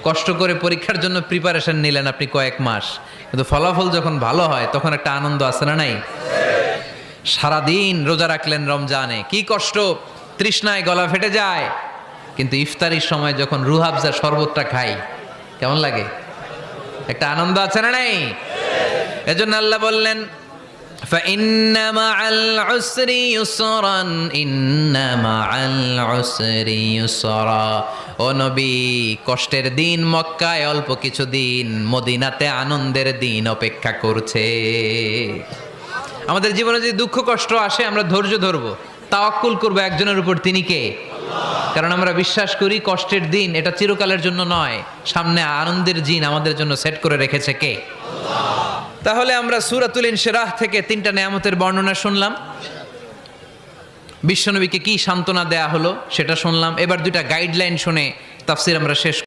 কষ্ট করে পরীক্ষার জন্য প্রিপারেশন নিলেন আপনি কয়েক মাস, কিন্তু ফলাফল যখন ভালো হয় তখন একটা আনন্দ আছে না নাই? সারাদিন রোজা রাখলেন রমজানে, কি কষ্ট, তৃষ্ণায় গলা ফেটে যায়, কিন্তু ইফতারির সময় যখন রুহাবজা শরবতটা খাই কেমন লাগে? একটা আনন্দ আছে না নাই? এজন্য আল্লাহ বললেন فإن مع العسر يسرا إن مع العسر يسرا। ও নবী, কষ্টের দিন মক্কায় অল্প কিছু দিন, মদিনাতে আনন্দের দিন অপেক্ষা করছে। আমাদের জীবনে যদি দুঃখ কষ্ট আসে আমরা ধৈর্য ধরবো, তাওয়াক্কুল করবো একজনের উপর, তিনি কে? কারণ আমরা বিশ্বাস করি কষ্টের দিন এটা চিরকালের জন্য নয়, সামনে আনন্দের দিন আমাদের জন্য সেট করে রেখেছে কে? তাহলে আমরা সূরাতুল ইনশিরাহ থেকে 3টা নেয়ামতের বর্ণনা শুনলাম, বিশ্বনবীকে কি সান্ত্বনা দেয়া হলো সেটা শুনলাম। এবার 2টা গাইডলাইন শুনে তাফসীর আমরা শেষ